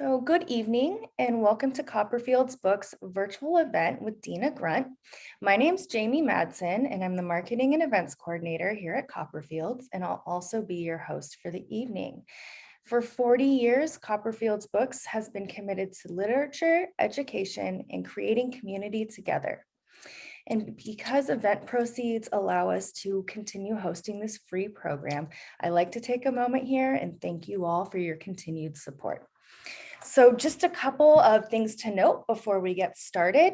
So, good evening and welcome to Copperfield's Books virtual event with Dena Grunt. My name's Jamie Madsen, and I'm the Marketing and Events Coordinator here at Copperfields, and I'll also be your host for the evening. For 40 years, Copperfield's Books has been committed to literature, education, and creating community together. And because event proceeds allow us to continue hosting this free program, I'd like to take a moment here and thank you all for your continued support. So just a couple of things to note before we get started.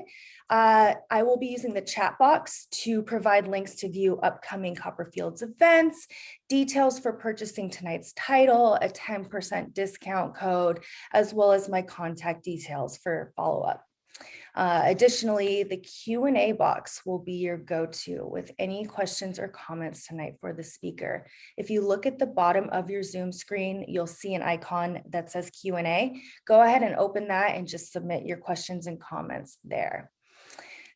I will be using the chat box to provide links to view upcoming Copperfields events, details for purchasing tonight's title, a 10% discount code, as well as my contact details for follow-up. Additionally, the Q&A box will be your go-to with any questions or comments tonight for the speaker. If you look at the bottom of your Zoom screen, you'll see an icon that says Q&A. Go ahead and open that and just submit your questions and comments there.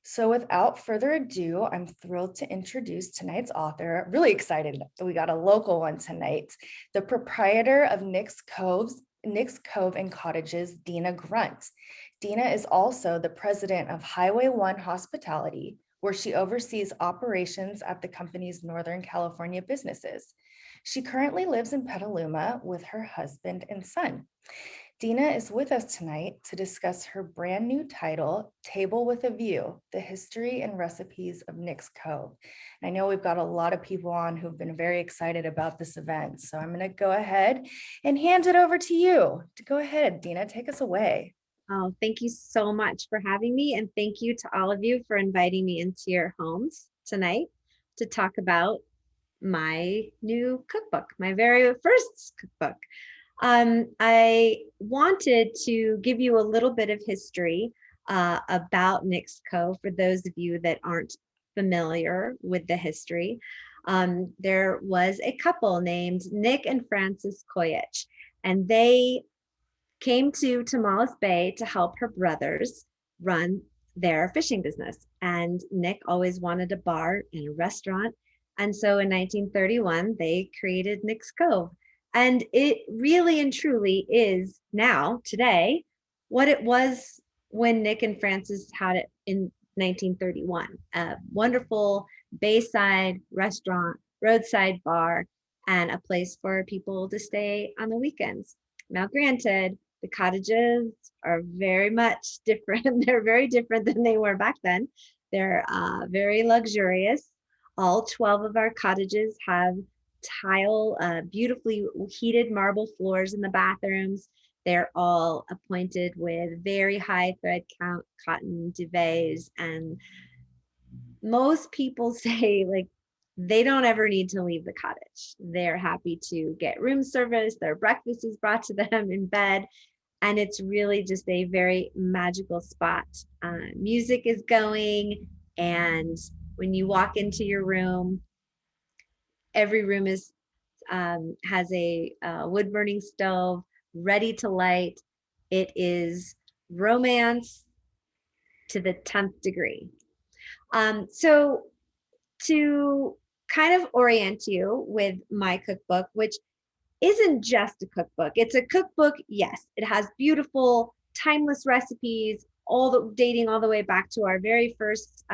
So without further ado, I'm thrilled to introduce tonight's author. Really excited that we got a local one tonight. The proprietor of Nick's Cove and Cottages, Dena Grunt. Dena is also the president of Highway 1 Hospitality, where she oversees operations at the company's Northern California businesses. She currently lives in Petaluma with her husband and son. Dena is with us tonight to discuss her brand new title, Table with a View, the history and recipes of Nick's Cove. And I know we've got a lot of people on who've been very excited about this event. So I'm going to go ahead and hand it over to you. Go ahead, Dena, take us away. Oh, thank you so much for having me. And thank you to all of you for inviting me into your homes tonight to talk about my new cookbook, my very first cookbook. I wanted to give you a little bit of history about Nick's Cove for those of you that aren't familiar with the history. There was a couple named Nick and Frances Koyich, and they came to Tomales Bay to help her brothers run their fishing business. And Nick always wanted a bar and a restaurant. And so in 1931, they created Nick's Cove. And it really and truly is now, today, what it was when Nick and Frances had it in 1931. A wonderful bayside restaurant, roadside bar, and a place for people to stay on the weekends. Now, granted, the cottages are very much different. They're very different than they were back then. They're very luxurious. All 12 of our cottages have tile, beautifully heated marble floors in the bathrooms. They're all appointed with very high thread count cotton duvets. And most people say, like, they don't ever need to leave the cottage. They're happy to get room service. Their breakfast is brought to them in bed. And it's really just a very magical spot. Music is going, and when you walk into your room, every room is has a wood burning stove ready to light. It is romance to the 10th degree. So to kind of orient you with my cookbook, which isn't just a cookbook. It's a cookbook, yes. It has beautiful, timeless recipes, dating all the way back to our very first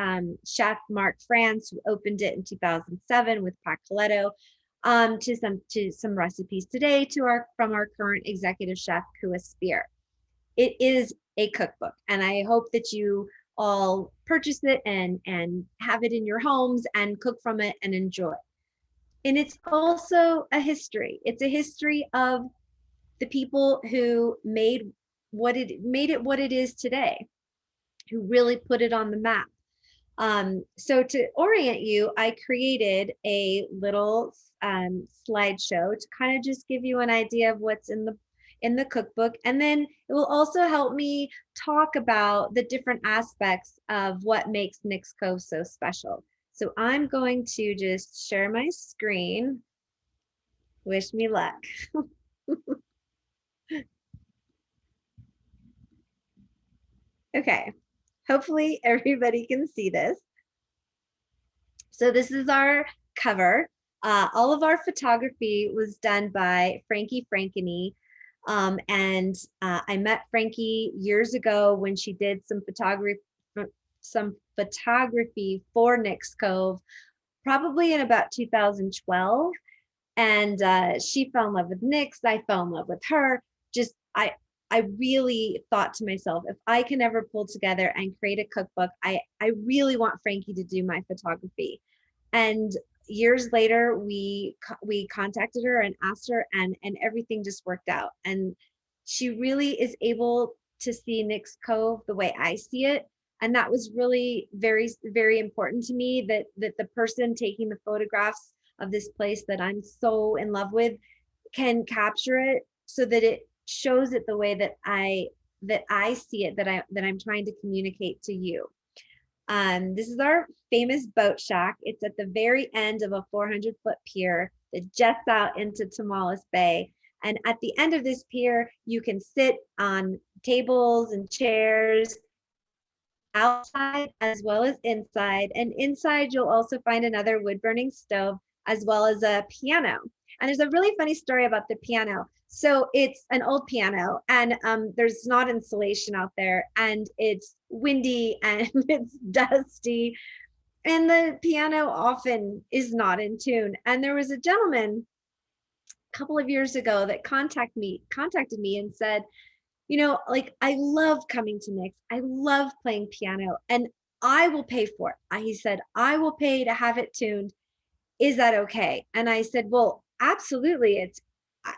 chef, Mark France, who opened it in 2007 with Pat Coletto, to some recipes today from our current executive chef, Kua Spear. It is a cookbook, and I hope that you all purchase it and have it in your homes and cook from it and enjoy. And it's also a history. It's a history of the people who made it what it is today, who really put it on the map. So to orient you, I created a little slideshow to kind of just give you an idea of what's in the cookbook. And then it will also help me talk about the different aspects of what makes Nick's Cove so special. So I'm going to just share my screen. Wish me luck. Okay, hopefully everybody can see this. So this is our cover. All of our photography was done by Frankie Frankeny. I met Frankie years ago when she did some photography for Nick's Cove, probably in about 2012. And she fell in love with Nick's. I fell in love with her. Just I really thought to myself, if I can ever pull together and create a cookbook, I really want Frankie to do my photography. And years later, we contacted her and asked her, and everything just worked out. And she really is able to see Nick's Cove the way I see it. And that was really very, very important to me, that the person taking the photographs of this place that I'm so in love with can capture it so that it shows it the way that I see it, that I'm trying to communicate to you. This is our famous boat shack. It's at the very end of a 400-foot pier that jets out into Tomales Bay. And at the end of this pier, you can sit on tables and chairs outside as well as inside. And inside, you'll also find another wood burning stove as well as a piano. And there's a really funny story about the piano. So it's an old piano, and there's not insulation out there, and it's windy and it's dusty, and the piano often is not in tune. And there was a gentleman a couple of years ago that contacted me and said, like, I love coming to Nick's. I love playing piano, and I will pay for it. He said, I will pay to have it tuned. Is that okay? And I said, well, absolutely.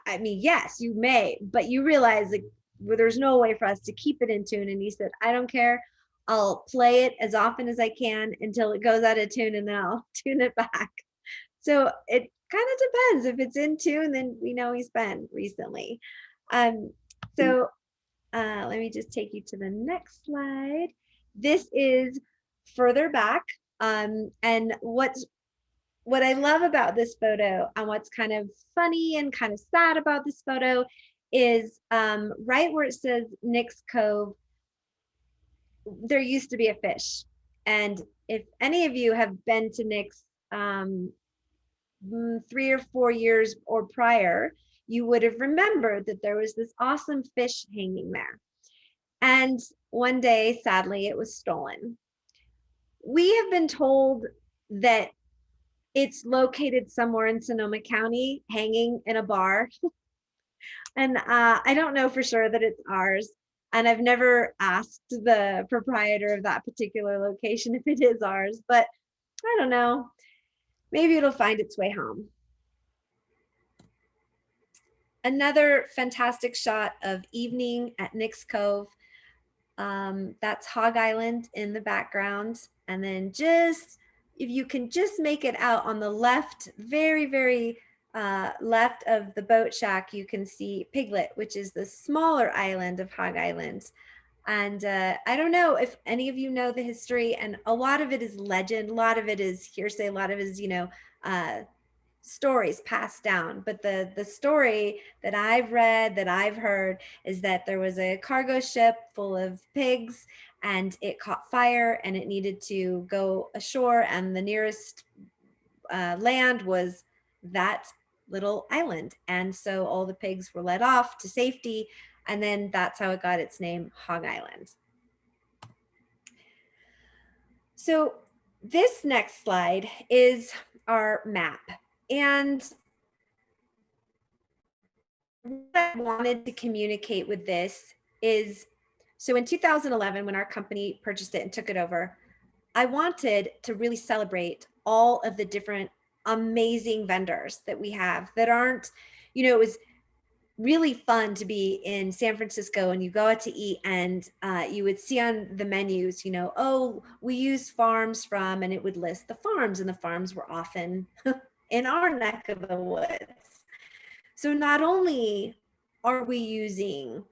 I mean, yes, you may, but you realize, like, well, there's no way for us to keep it in tune. And he said, I don't care. I'll play it as often as I can until it goes out of tune, and then I'll tune it back. So it kind of depends. If it's in tune, then we know he's been recently. So let me just take you to the next slide. This is further back. And what I love about this photo, and what's kind of funny and kind of sad about this photo, is right where it says Nick's Cove, there used to be a fish. And if any of you have been to Nick's 3 or 4 years or prior, you would have remembered that there was this awesome fish hanging there. And one day, sadly, it was stolen. We have been told that it's located somewhere in Sonoma County, hanging in a bar. And I don't know for sure that it's ours. And I've never asked the proprietor of that particular location if it is ours, but I don't know. Maybe it'll find its way home. Another fantastic shot of evening at Nick's Cove. That's Hog Island in the background. And then if you can just make it out on the left, very, very left of the boat shack, you can see Piglet, which is the smaller island of Hog Island. And I don't know if any of you know the history, and a lot of it is legend, a lot of it is hearsay, a lot of it is, stories passed down. But the story that I've read, that I've heard, is that there was a cargo ship full of pigs, and it caught fire, and it needed to go ashore, and the nearest land was that little island. And so all the pigs were let off to safety, and then that's how it got its name, Hog Island. So this next slide is our map. And what I wanted to communicate with this is, so in 2011, when our company purchased it and took it over, I wanted to really celebrate all of the different amazing vendors that we have that aren't, it was really fun to be in San Francisco and you go out to eat, and you would see on the menus, oh, we use farms from, and it would list the farms, and the farms were often in our neck of the woods. So not only are we using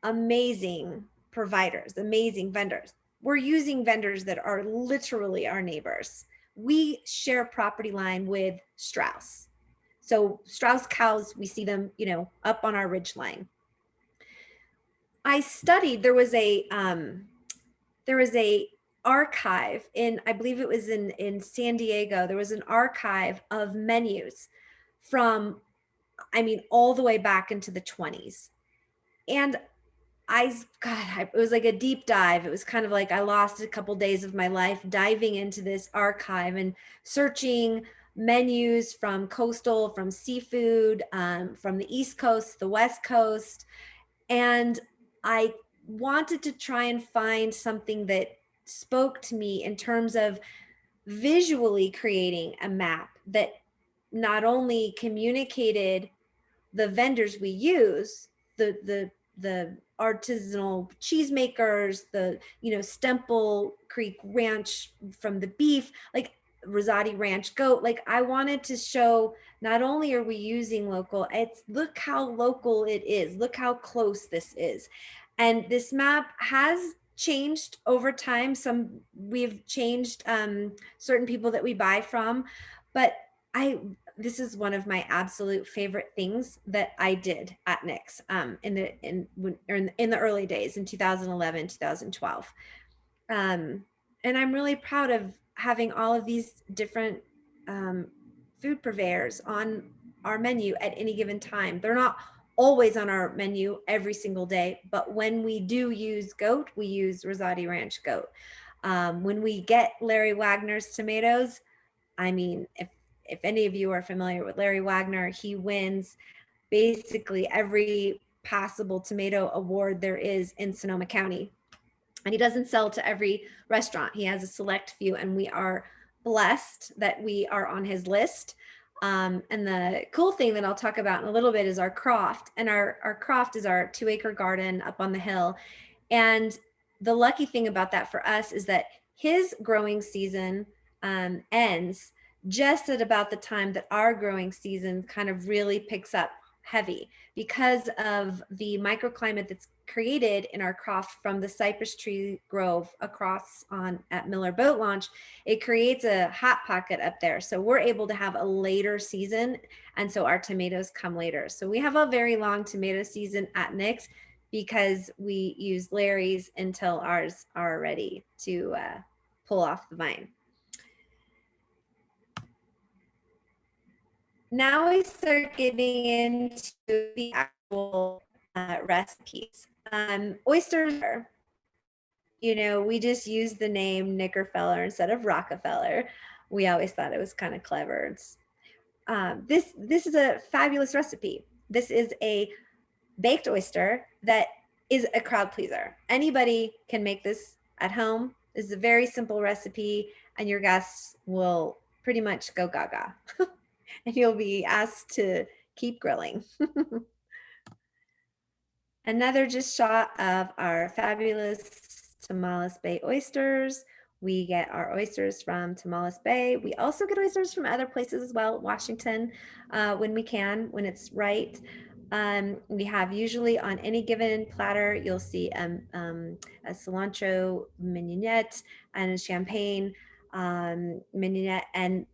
amazing providers, amazing vendors, we're using vendors that are literally our neighbors. We share a property line with Strauss. So Strauss cows, we see them, up on our ridge line. I studied, there was a archive in, I believe it was in San Diego. There was an archive of menus from, all the way back into the 20s. and it was like a deep dive. It was kind of like I lost a couple days of my life diving into this archive and searching menus from coastal, from seafood, from the East Coast, the West Coast. And I wanted to try and find something that spoke to me in terms of visually creating a map that not only communicated the vendors we use, the artisanal cheesemakers, the Stemple Creek Ranch from the beef, like Rosati Ranch goat. Like I wanted to show not only are we using local, it's look how local it is, look how close this is. And this map has changed over time. We've changed certain people that we buy from, but this is one of my absolute favorite things that I did at Nick's in the early days in 2011, 2012. And I'm really proud of having all of these different food purveyors on our menu at any given time. They're not always on our menu every single day, but when we do use goat, we use Rosati Ranch goat. When we get Larry Wagner's tomatoes, I mean, if any of you are familiar with Larry Wagner, he wins basically every possible tomato award there is in Sonoma County. And he doesn't sell to every restaurant. He has a select few, and we are blessed that we are on his list. And the cool thing that I'll talk about in a little bit is our Croft. And our Croft is our 2-acre garden up on the hill. And the lucky thing about that for us is that his growing season ends just at about the time that our growing season kind of really picks up heavy because of the microclimate that's created in our Croft from the cypress tree grove across at Miller Boat Launch. It creates a hot pocket up there. So we're able to have a later season. And so our tomatoes come later. So we have a very long tomato season at Nick's because we use Larry's until ours are ready to pull off the vine. Now we start getting into the actual recipes. Oysters, we just use the name Nickerfeller instead of Rockefeller. We always thought it was kind of clever. This is a fabulous recipe. This is a baked oyster that is a crowd pleaser. Anybody can make this at home. This is a very simple recipe, and your guests will pretty much go gaga. And you'll be asked to keep grilling. Another just shot of our fabulous Tomales Bay oysters. We get our oysters from Tomales Bay. We also get oysters from other places as well, Washington, when we can, when it's right. We have usually on any given platter, you'll see a cilantro mignonette and a champagne mignonette. And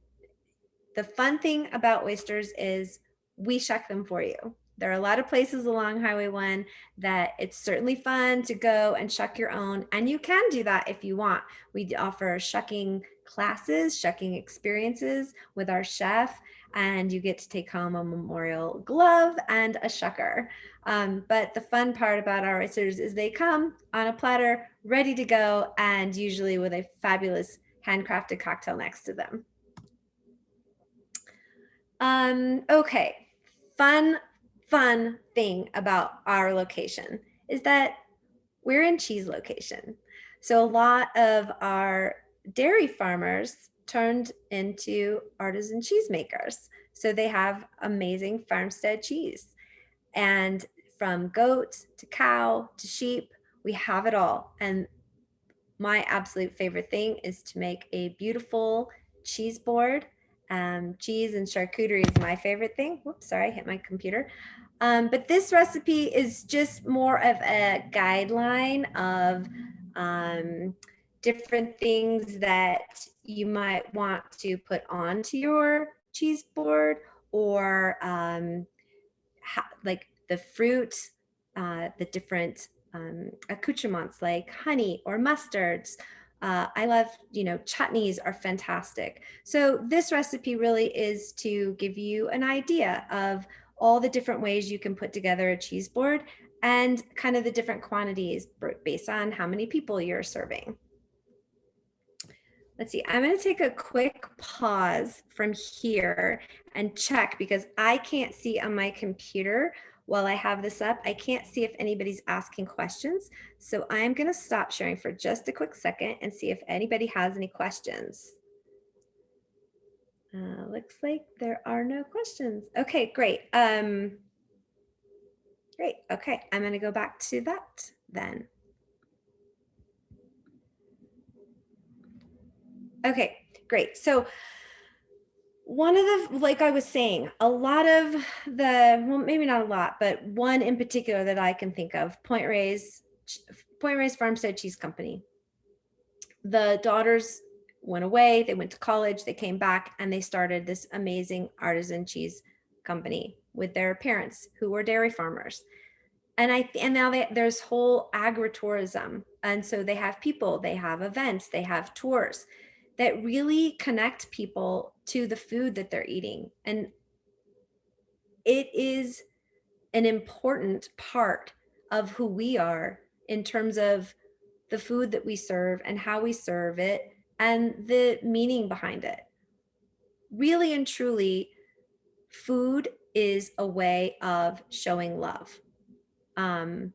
the fun thing about oysters is we shuck them for you. There are a lot of places along Highway 1 that it's certainly fun to go and shuck your own, and you can do that if you want. We offer shucking classes, shucking experiences with our chef, and you get to take home a memorial glove and a shucker. But the fun part about our oysters is they come on a platter ready to go, and usually with a fabulous handcrafted cocktail next to them. Okay, fun thing about our location is that we're in cheese location. So a lot of our dairy farmers turned into artisan cheesemakers. So they have amazing farmstead cheese. And from goat to cow to sheep, we have it all. And my absolute favorite thing is to make a beautiful cheese board. Cheese and charcuterie is my favorite thing. Whoops, sorry, I hit my computer. But this recipe is just more of a guideline of different things that you might want to put onto your cheese board, or like the fruit, the different accoutrements like honey or mustards. I love, chutneys are fantastic. So this recipe really is to give you an idea of all the different ways you can put together a cheese board and kind of the different quantities based on how many people you're serving. Let's see, I'm going to take a quick pause from here and check, because I can't see on my computer while I have this up. I can't see if anybody's asking questions. So I'm going to stop sharing for just a quick second and see if anybody has any questions. Looks like there are no questions. Okay, great. Great. Okay, I'm going to go back to that then. Okay, great. So one of the, like I was saying, a lot of the, well, maybe not a lot, but one in particular that I can think of, Point Reyes Farmstead Cheese Company. The daughters went away, they went to college, they came back, and they started this amazing artisan cheese company with their parents who were dairy farmers. And now there's whole agritourism. And so they have people, they have events, they have tours that really connect people to the food that they're eating. And it is an important part of who we are in terms of the food that we serve and how we serve it and the meaning behind it. Really and truly, food is a way of showing love. From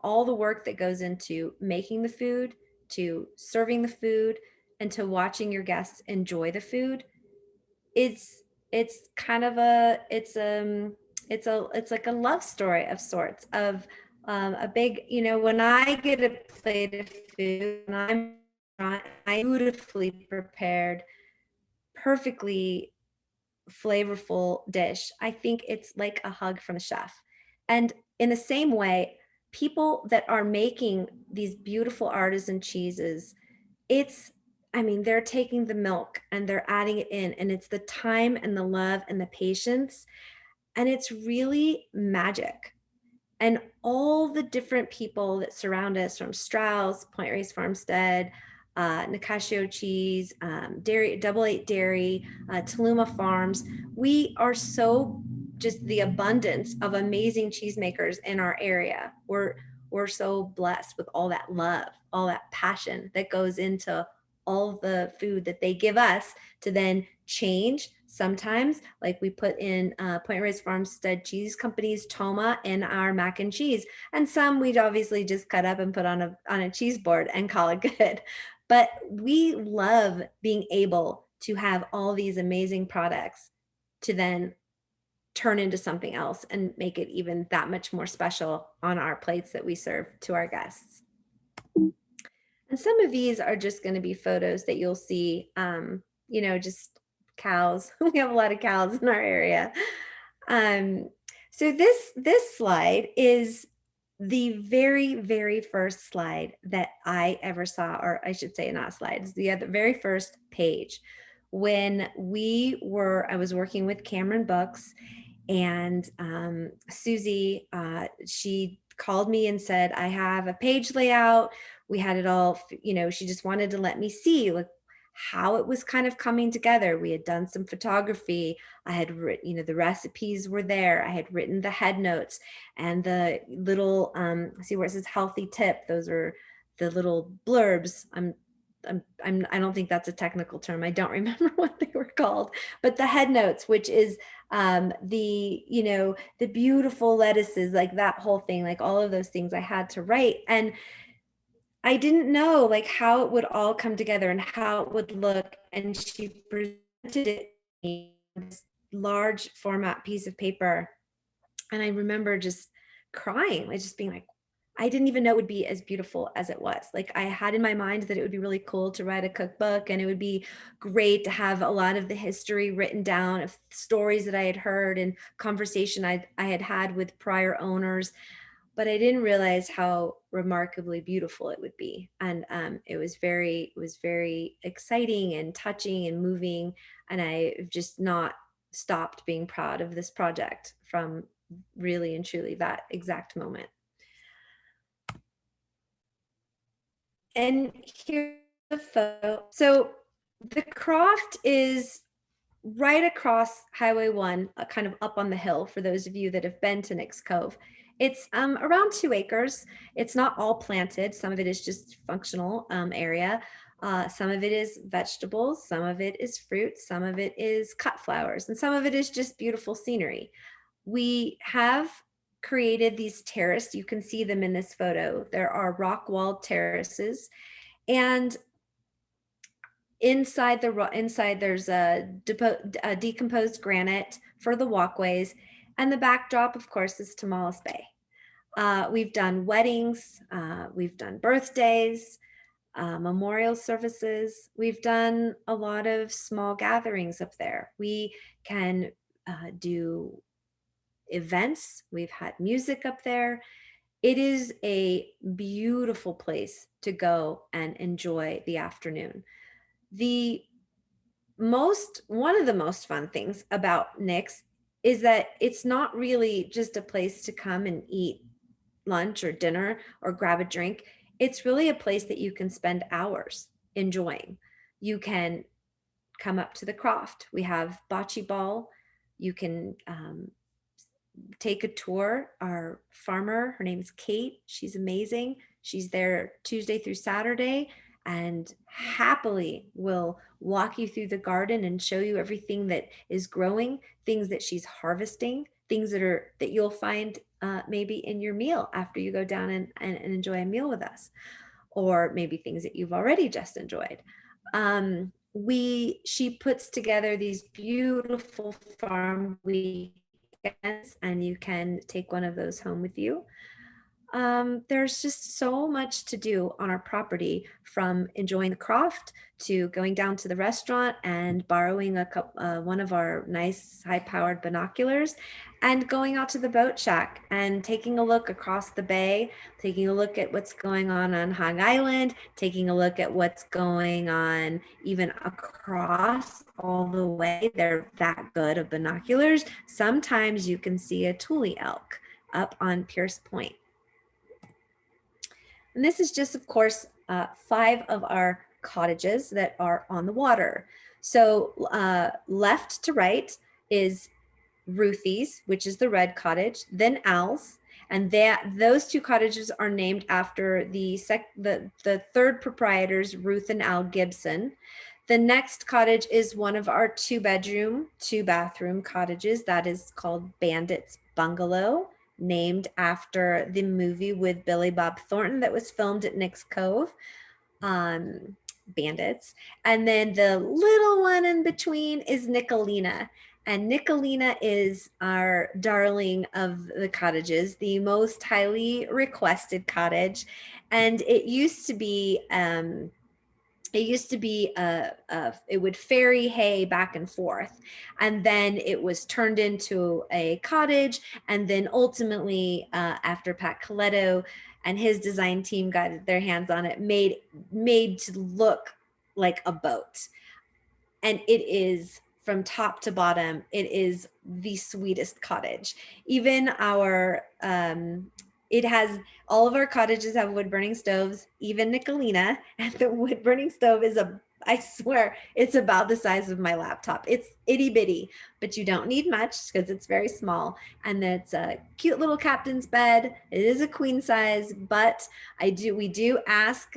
all the work that goes into making the food, to serving the food, and to watching your guests enjoy the food, it's kind of it's like a love story of sorts, of a big, when I get a plate of food and I beautifully prepared, perfectly flavorful dish, I think it's like a hug from the chef. And in the same way, people that are making these beautiful artisan cheeses, they're taking the milk and they're adding it in, and it's the time and the love and the patience, and it's really magic. And all the different people that surround us, from Strauss, Point Reyes Farmstead, Nicasio Cheese, Dairy, Double Eight Dairy, Taluma Farms, we are so, just the abundance of amazing cheesemakers in our area. We're so blessed with all that love, all that passion that goes into all the food that they give us to then change. Sometimes, like we put in Point Reyes Farmstead Cheese Company's Toma in our mac and cheese, and some we'd obviously just cut up and put on a cheese board and call it good. But we love being able to have all these amazing products to then turn into something else and make it even that much more special on our plates that we serve to our guests. And some of these are just going to be photos that you'll see, just cows. We have a lot of cows in our area. So this slide is the very, very first slide that I ever saw, or I should say not slide, it's the very first page. When I was working with Cameron Books, and Susie, she called me and said, I have a page layout. We had it all, she just wanted to let me see like how it was kind of coming together. We had done some photography. I had written, the recipes were there. I had written the head notes and the little, see where it says healthy tip. Those are the little blurbs. I don't think that's a technical term. I don't remember what they were called, but the head notes, which is the beautiful lettuces, like that whole thing, like all of those things I had to write. And I didn't know like how it would all come together and how it would look. And she presented it to me on this large format piece of paper. And I remember just crying, like just being like, I didn't even know it would be as beautiful as it was. Like I had in my mind that it would be really cool to write a cookbook, and it would be great to have a lot of the history written down of stories that I had heard and conversation I had had with prior owners. But I didn't realize how remarkably beautiful it would be. And it was very exciting and touching and moving. And I've just not stopped being proud of this project from really and truly that exact moment. And here's the photo. So the Croft is right across Highway 1, kind of up on the hill for those of you that have been to Nick's Cove. It's around 2 acres. It's not all planted. Some of it is just functional area. Some of it is vegetables, some of it is fruit, some of it is cut flowers, and some of it is just beautiful scenery. We have created these terraces. You can see them in this photo. There are rock walled terraces, and inside there's a decomposed granite for the walkways, and the backdrop, of course, is Tomales Bay. We've done weddings, we've done birthdays, memorial services. We've done a lot of small gatherings up there. We can do events. We've had music up there. It is a beautiful place to go and enjoy the afternoon. The one of the most fun things about Nick's is that it's not really just a place to come and eat lunch or dinner or grab a drink. It's really a place that you can spend hours enjoying. You can come up to the Croft. We have bocce ball. You can take a tour. Our farmer, her name is Kate. She's amazing. She's there Tuesday through Saturday and happily will walk you through the garden and show you everything that is growing, things that she's harvesting, things that you'll find maybe in your meal after you go down and enjoy a meal with us, or maybe things that you've already just enjoyed. She puts together these beautiful farm weekends, and you can take one of those home with you. There's just so much to do on our property, from enjoying the Croft to going down to the restaurant and borrowing one of our nice high-powered binoculars and going out to the boat shack and taking a look across the bay, taking a look at what's going on Hog Island, taking a look at what's going on even across all the way. They're that good of binoculars. Sometimes you can see a Thule elk up on Pierce Point. And this is just, of course, 5 of our cottages that are on the water. So left to right is Ruthie's, which is the red cottage, then Al's, and those 2 cottages are named after the third proprietors, Ruth and Al Gibson. The next cottage is one of our 2-bedroom, 2-bathroom cottages that is called Bandit's Bungalow, named after the movie with Billy Bob Thornton that was filmed at Nick's Cove, Bandits. And then the little one in between is Nickelina. And Nickelina is our darling of the cottages, the most highly requested cottage. And it used to be it would ferry hay back and forth, and then it was turned into a cottage, and then ultimately after Pat Coletto and his design team got their hands on it, made to look like a boat. And it is, from top to bottom, it is the sweetest cottage. Even our it has, all of our cottages have wood burning stoves, even Nickelina, and the wood burning stove is I swear, it's about the size of my laptop. It's itty bitty, but you don't need much because it's very small. And it's a cute little captain's bed. It is a queen size, but we do ask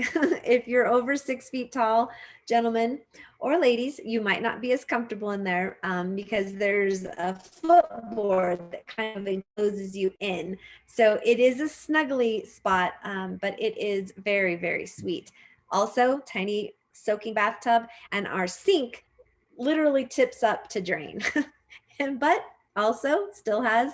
if you're over 6 feet tall, gentlemen or ladies, you might not be as comfortable in there because there's a footboard that kind of encloses you in. So it is a snuggly spot, but it is very, very sweet. Also, tiny soaking bathtub, and our sink literally tips up to drain. But also still has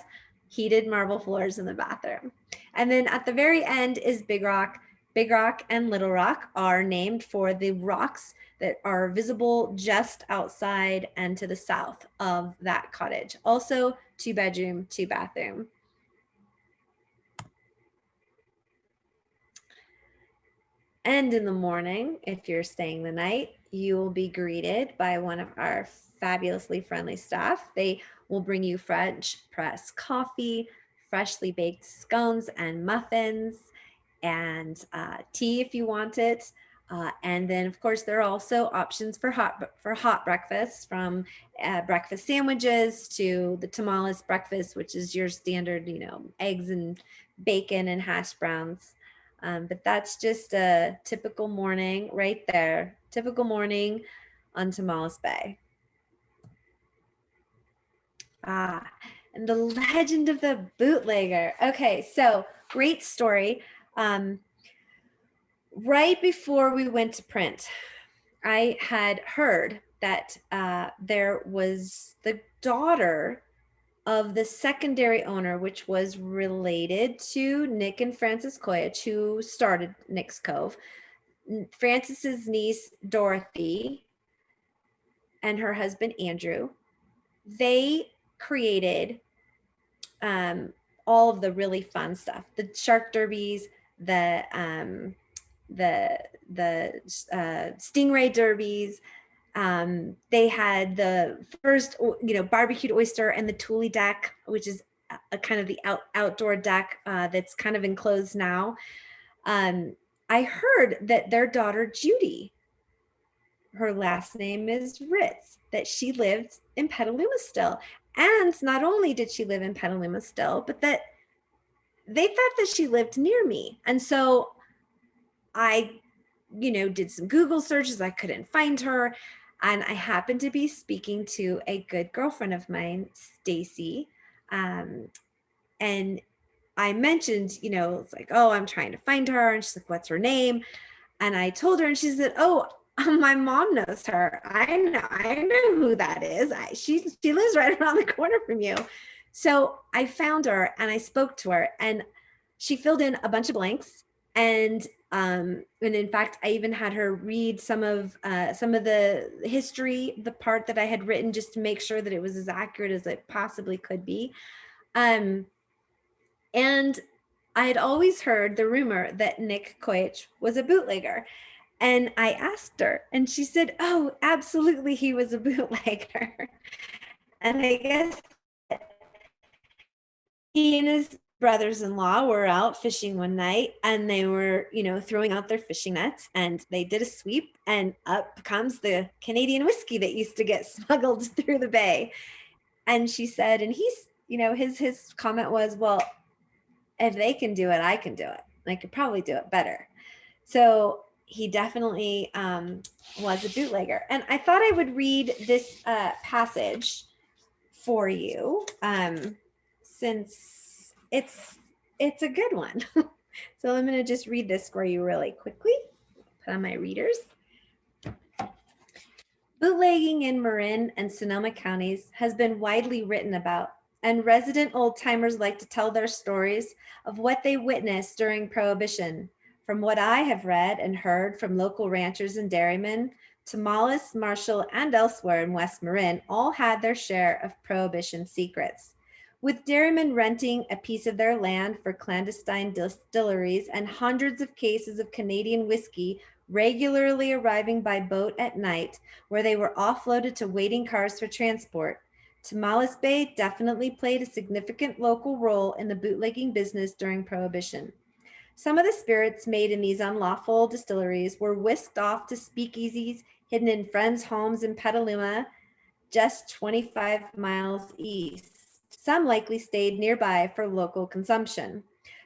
heated marble floors in the bathroom. And then at the very end is Big Rock. Big Rock and Little Rock are named for the rocks that are visible just outside and to the south of that cottage. Also 2-bedroom, 2-bathroom. And in the morning, if you're staying the night, you will be greeted by one of our fabulously friendly staff. They will bring you French press coffee, freshly baked scones and muffins, and tea if you want it. And then, of course, there are also options for hot breakfast, from breakfast sandwiches to the Tomales breakfast, which is your standard, eggs and bacon and hash browns. But that's just a typical morning right there. Typical morning on Tomales Bay. And the legend of the bootlegger. Okay, so great story. Right before we went to print, I had heard that there was the daughter of the secondary owner, which was related to Nick and Frances Koyach, who started Nick's Cove. Frances's niece, Dorothy, and her husband, Andrew, they created all of the really fun stuff, the shark derbies, the stingray derbies. They had the first, barbecued oyster and the Thule deck, which is a kind of the outdoor deck that's kind of enclosed now. I heard that their daughter, Judy, her last name is Ritz, that she lived in Petaluma still. And not only did she live in Petaluma still, but that they thought that she lived near me. And so I, did some Google searches. I couldn't find her. And I happened to be speaking to a good girlfriend of mine, Stacy. And I mentioned, it's like, oh, I'm trying to find her. And she's like, what's her name? And I told her, and she said, oh, my mom knows her. I know who that is. She lives right around the corner from you. So I found her and I spoke to her, and she filled in a bunch of blanks. And in fact, I even had her read some of the history, the part that I had written, just to make sure that it was as accurate as it possibly could be. And I had always heard the rumor that Nick Koyach was a bootlegger. And I asked her, and she said, oh, absolutely, he was a bootlegger. And I guess he and his brothers-in-law were out fishing one night, and they were, throwing out their fishing nets, and they did a sweep, and up comes the Canadian whiskey that used to get smuggled through the bay. And she said, and he's, his comment was, well, if they can do it, I can do it. I could probably do it better. So he definitely was a bootlegger. And I thought I would read this passage for you, since it's a good one. So I'm going to just read this for you really quickly. Put on my readers. Bootlegging in Marin and Sonoma counties has been widely written about, and resident old-timers like to tell their stories of what they witnessed during Prohibition. From what I have read and heard from local ranchers and dairymen, Tomales, Marshall, and elsewhere in West Marin all had their share of Prohibition secrets. With dairymen renting a piece of their land for clandestine distilleries and hundreds of cases of Canadian whiskey regularly arriving by boat at night, where they were offloaded to waiting cars for transport, Tomales Bay definitely played a significant local role in the bootlegging business during Prohibition. Some of the spirits made in these unlawful distilleries were whisked off to speakeasies hidden in friends' homes in Petaluma, just 25 miles east. Some likely stayed nearby for local consumption.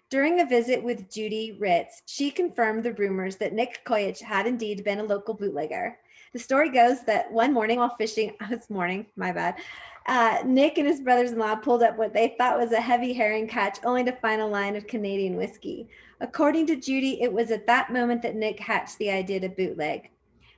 During a visit with Judy Ritz, she confirmed the rumors that Nick Koyach had indeed been a local bootlegger. The story goes that one morning while fishing, Nick and his brothers-in-law pulled up what they thought was a heavy herring catch, only to find a line of Canadian whiskey. According to Judy, it was at that moment that Nick hatched the idea to bootleg.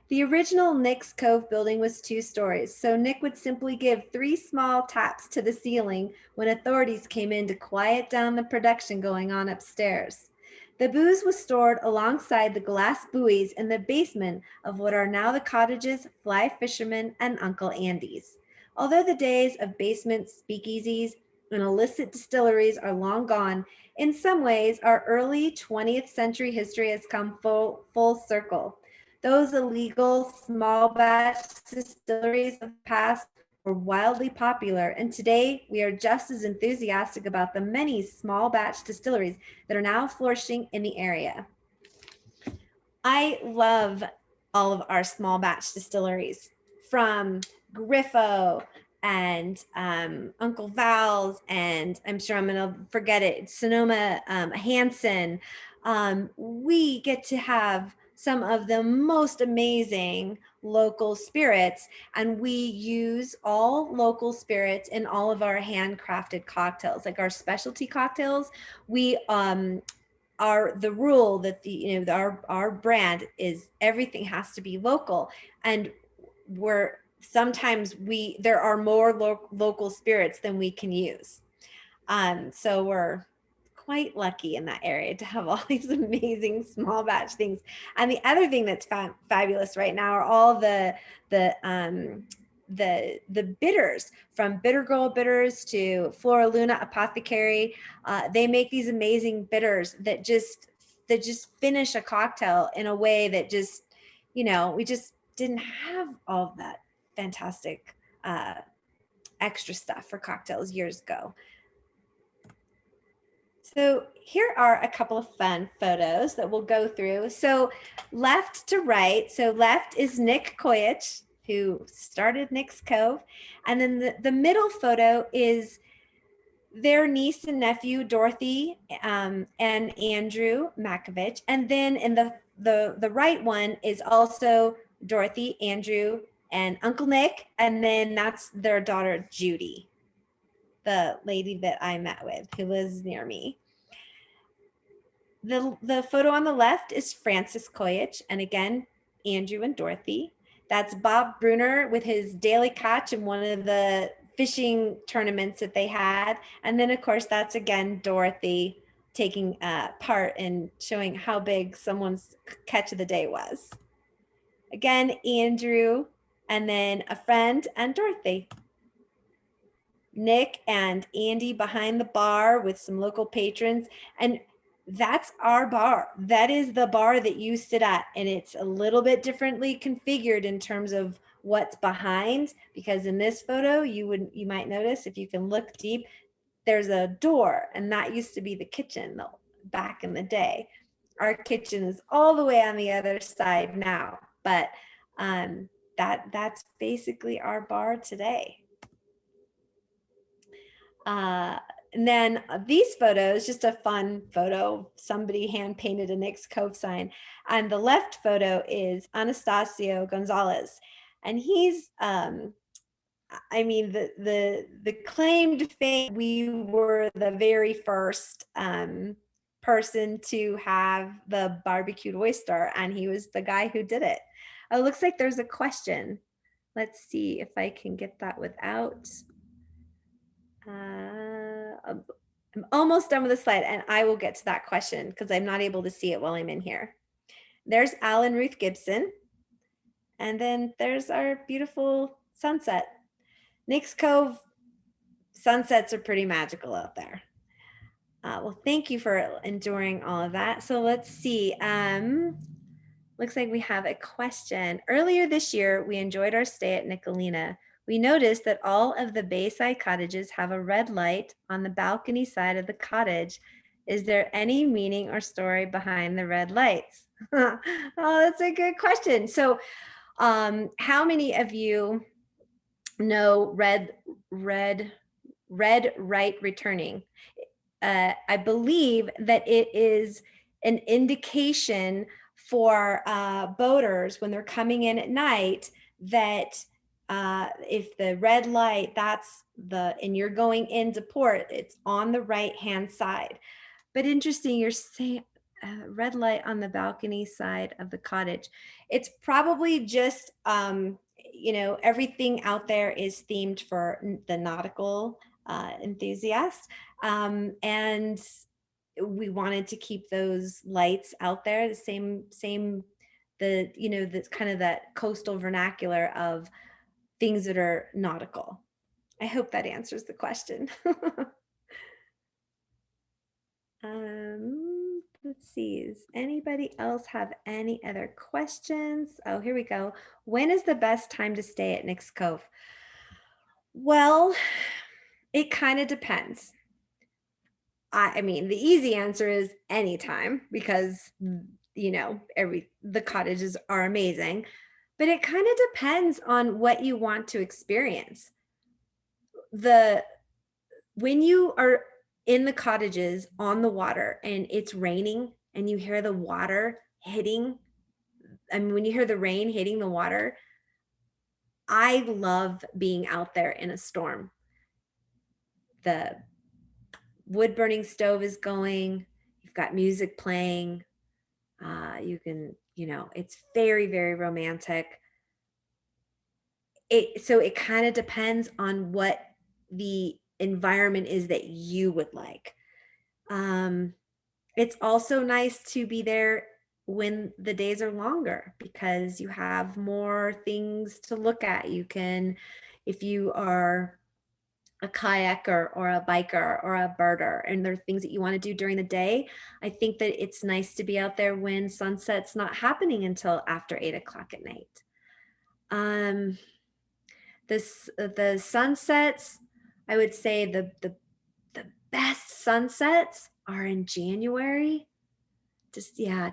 The original Nick's Cove building was 2 stories, so Nick would simply give 3 small taps to the ceiling when authorities came in to quiet down the production going on upstairs. The booze was stored alongside the glass buoys in the basement of what are now the cottages, Fly Fisherman, and Uncle Andy's. Although the days of basement speakeasies and illicit distilleries are long gone, in some ways our early 20th century history has come full circle. Those illegal small batch distilleries of the past were wildly popular, and today we are just as enthusiastic about the many small batch distilleries that are now flourishing in the area. I love all of our small batch distilleries, from Griffo and Uncle Val's, and I'm sure I'm going to forget it, Sonoma Hanson. We get to have some of the most amazing local spirits, and we use all local spirits in all of our handcrafted cocktails, like our specialty cocktails. We are the rule that our brand is everything has to be local, and we're sometimes there are more local spirits than we can use. So we're quite lucky in that area to have all these amazing small batch things. And the other thing that's fabulous right now are all the the bitters, from Bitter Girl bitters to Flora Luna Apothecary. They make these amazing bitters that just finish a cocktail in a way that just, we just didn't have all of that fantastic extra stuff for cocktails years ago. So here are a couple of fun photos that we'll go through. So left to right, so left is Nick Koyich, who started Nick's Cove. And then the middle photo is their niece and nephew, Dorothy and Andrew Makovich. And then in the right one is also Dorothy, Andrew, and Uncle Nick. And then that's their daughter, Judy, the lady that I met with, who lives near me. The photo on the left is Francis Koyich, and again, Andrew and Dorothy. That's Bob Bruner with his daily catch in one of the fishing tournaments that they had. And then, of course, that's again Dorothy taking part in showing how big someone's catch of the day was. Again, Andrew, and then a friend and Dorothy. Nick and Andy behind the bar with some local patrons. And that's our bar. That is the bar that you sit at. And it's a little bit differently configured in terms of what's behind, because in this photo, you might notice, if you can look deep, there's a door, and that used to be the kitchen back in the day. Our kitchen is all the way on the other side now, but that's basically our bar today. And then these photos, just a fun photo. Somebody hand painted a Nick's Cove sign. And the left photo is Anastasio Gonzalez. And he's, I mean, the claim to fame, we were the very first person to have the barbecued oyster, and he was the guy who did it. It looks like there's a question. Let's see if I can get that without. I'm almost done with the slide, and I will get to that question because I'm not able to see it while I'm in here. There's Alan Ruth Gibson. And then there's our beautiful sunset. Nick's Cove sunsets are pretty magical out there. Well, thank you for enduring all of that. So let's see. Looks like we have a question. Earlier this year, we enjoyed our stay at Nicolina. We noticed that all of the Bayside cottages have a red light on the balcony side of the cottage. Is there any meaning or story behind the red lights? Oh, that's a good question. So, how many of you know red right returning? I believe that it is an indication for boaters when they're coming in at night that if the red light, and you're going into port, it's on the right hand side. But interesting, you're saying red light on the balcony side of the cottage. It's probably just everything out there is themed for the nautical enthusiast, and we wanted to keep those lights out there, the same the kind of that coastal vernacular of things that are nautical. I hope that answers the question. Let's see, does anybody else have any other questions? Oh, here we go. When is the best time to stay at Nick's Cove? Well, it kind of depends. I mean, the easy answer is anytime, because the cottages are amazing, but it kind of depends on what you want to experience. When you are in the cottages on the water and it's raining and you hear the water hitting, I mean, when you hear the rain hitting the water, I love being out there in a storm. The wood burning stove is going, you've got music playing, you can, it's very, very romantic. So it kind of depends on what the environment is that you would like. It's also nice to be there when the days are longer because you have more things to look at. You can, if you are a kayaker or a biker or a birder and there are things that you want to do during the day, I think that it's nice to be out there when sunset's not happening until after 8 o'clock at night. The sunsets, I would say the best sunsets are in January.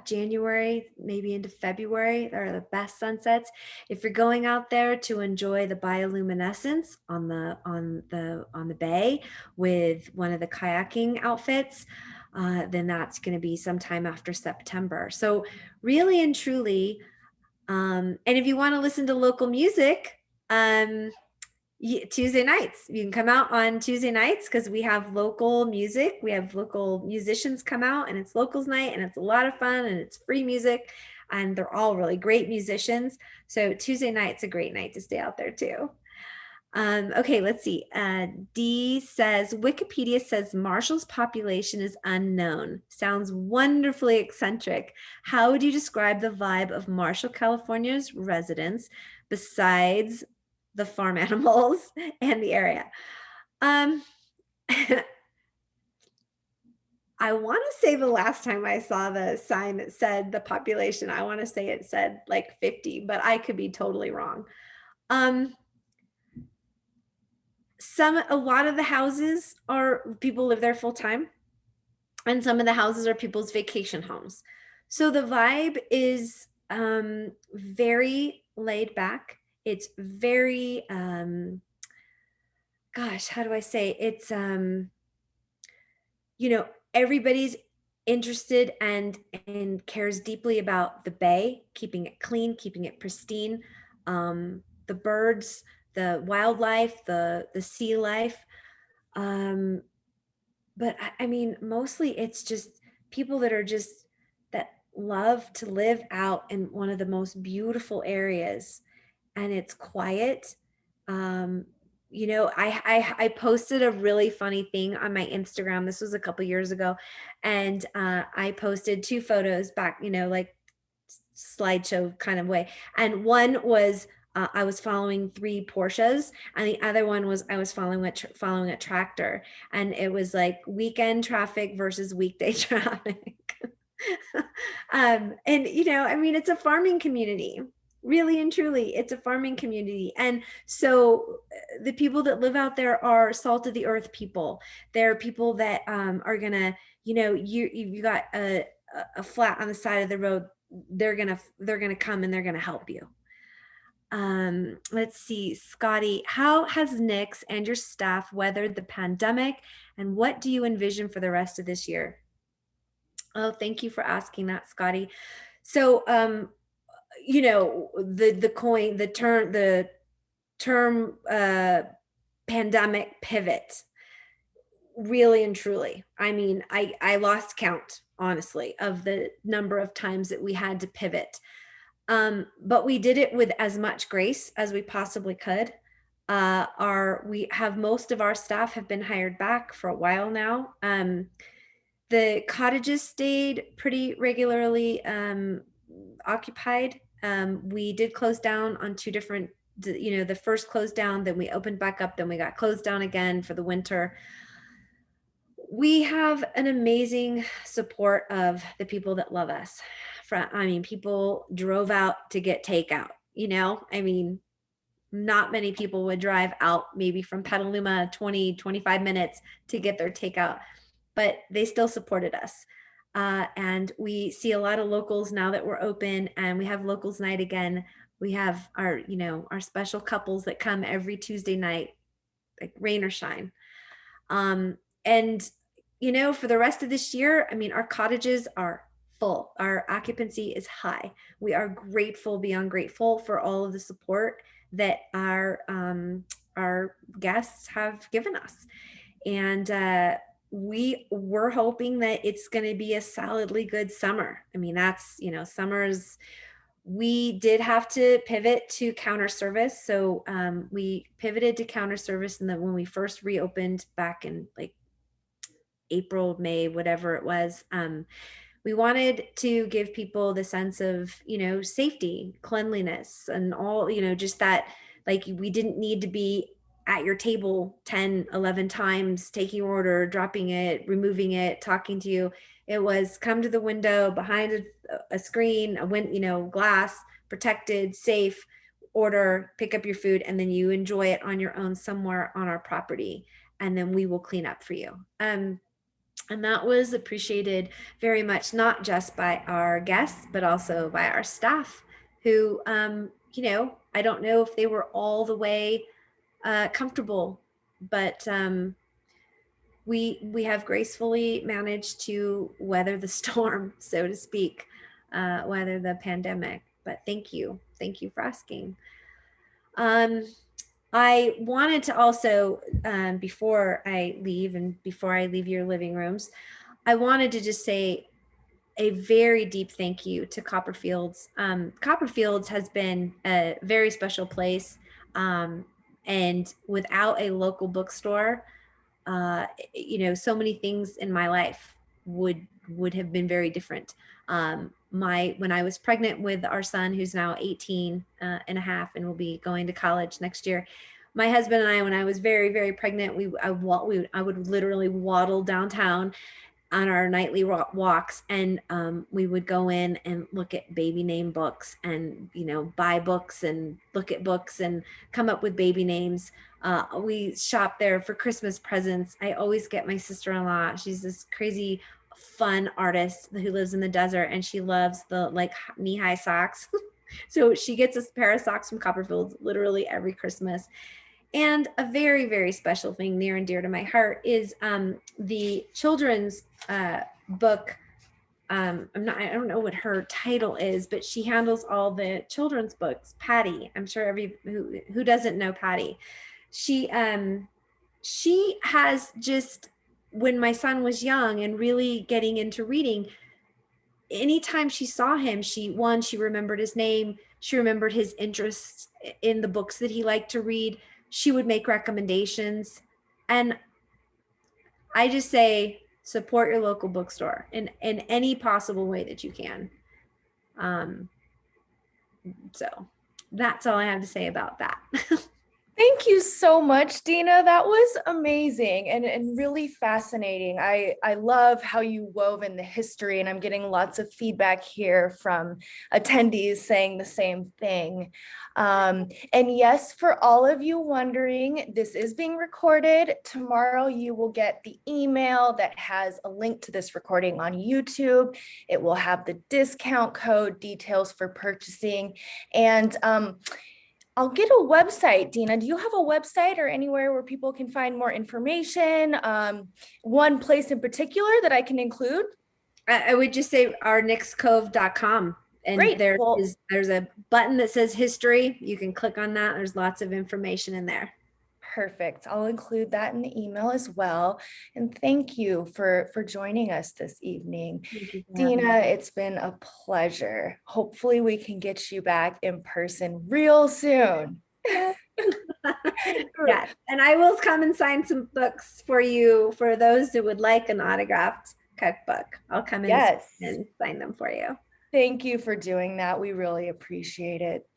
January, maybe into February are the best sunsets. If you're going out there to enjoy the bioluminescence on the bay with one of the kayaking outfits, then that's going to be sometime after September. So really and truly, and if you want to listen to local music, Tuesday nights, you can come out on Tuesday nights because we have local music. We have local musicians come out and it's locals night and it's a lot of fun and it's free music and they're all really great musicians. So Tuesday night's a great night to stay out there too. Okay, let's see. D says, Wikipedia says Marshall's population is unknown. Sounds wonderfully eccentric. How would you describe the vibe of Marshall, California's residents besides the farm animals and the area? I want to say the last time I saw the sign that said the population, I want to say it said like 50, but I could be totally wrong. A lot of the houses are people live there full time, and some of the houses are people's vacation homes. So the vibe is very laid back. It's very, gosh, how do I say? It's, everybody's interested and cares deeply about the bay, keeping it clean, keeping it pristine. The birds, the wildlife, the sea life. But I mean, mostly it's just people that love to live out in one of the most beautiful areas, and it's quiet. I posted a really funny thing on my Instagram. This was a couple years ago, and I posted 2 photos back, like slideshow kind of way. And one was I was following 3 Porsches, and the other one was I was following a tractor, and it was like weekend traffic versus weekday traffic. And I mean, it's a farming community. Really and truly, it's a farming community. And so the people that live out there are salt of the earth people. They're people that are gonna, you got a flat on the side of the road, they're gonna come and they're gonna help you. Let's see, Scotty, how has Nick's and your staff weathered the pandemic, and what do you envision for the rest of this year? Oh, thank you for asking that, Scotty. So, the term pandemic pivot, really and truly. I mean, I lost count, honestly, of the number of times that we had to pivot. But we did it with as much grace as we possibly could. We have most of our staff have been hired back for a while now. The cottages stayed pretty regularly occupied. We did close down on 2 different, the first closed down, then we opened back up, then we got closed down again for the winter. We have an amazing support of the people that love us. People drove out to get takeout, I mean, not many people would drive out maybe from Petaluma 20, 25 minutes to get their takeout, but they still supported us. And we see a lot of locals now that we're open, and we have locals night again. We have our, our special couples that come every Tuesday night, like rain or shine. And for the rest of this year, I mean, our cottages are full. Our occupancy is high. We are grateful beyond grateful for all of the support that our guests have given us. And we were hoping that it's going to be a solidly good summer. I mean, that's, summers, we did have to pivot to counter service. So we pivoted to counter service. And then when we first reopened back in like April, May, whatever it was, we wanted to give people the sense of, safety, cleanliness, and all, just that, like, we didn't need to be at your table 10, 11 times, taking order, dropping it, removing it, talking to you. It was come to the window behind a screen, glass, protected, safe, order, pick up your food, and then you enjoy it on your own somewhere on our property. And then we will clean up for you. And that was appreciated very much, not just by our guests, but also by our staff who, I don't know if they were all the way comfortable, but we have gracefully managed to weather the storm, so to speak, weather the pandemic. But thank you for asking. I wanted to also, before I leave and before I leave your living rooms, I wanted to just say a very deep thank you to Copperfields. Copperfields has been a very special place. And without a local bookstore, so many things in my life would have been very different. When I was pregnant with our son, who's now 18 and a half and will be going to college next year, my husband and I, when I was very, very pregnant, I would literally waddle downtown on our nightly walks, and we would go in and look at baby name books and buy books and look at books and come up with baby names. We shop there for Christmas presents. I always get my sister-in-law, she's this crazy fun artist who lives in the desert, and she loves the knee-high socks. So she gets a pair of socks from Copperfields literally every Christmas. And a very, very special thing near and dear to my heart is the children's book. I don't know what her title is, but she handles all the children's books. Patty, I'm sure who doesn't know Patty. She has just, when my son was young and really getting into reading, anytime she saw him, she remembered his name. She remembered his interests in the books that he liked to read. She would make recommendations. And I just say, support your local bookstore in any possible way that you can. So that's all I have to say about that. Thank you so much, Dena. That was amazing and really fascinating. I love how you wove in the history, and I'm getting lots of feedback here from attendees saying the same thing. And yes, for all of you wondering, this is being recorded. Tomorrow you will get the email that has a link to this recording on YouTube. It will have the discount code, details for purchasing, and I'll get a website. Dena, do you have a website or anywhere where people can find more information? One place in particular that I can include? I would just say our nixcove.com. And Great. There's a button that says history. You can click on that. There's lots of information in there. Perfect. I'll include that in the email as well. And thank you for joining us this evening. Dena, it's been a pleasure. Hopefully we can get you back in person real soon. Yes. And I will come and sign some books for you, for those who would like an autographed cookbook. I'll come in and sign them for you. Thank you for doing that. We really appreciate it.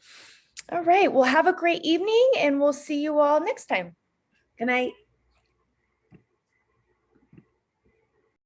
All right. Well, have a great evening, and we'll see you all next time. Good night.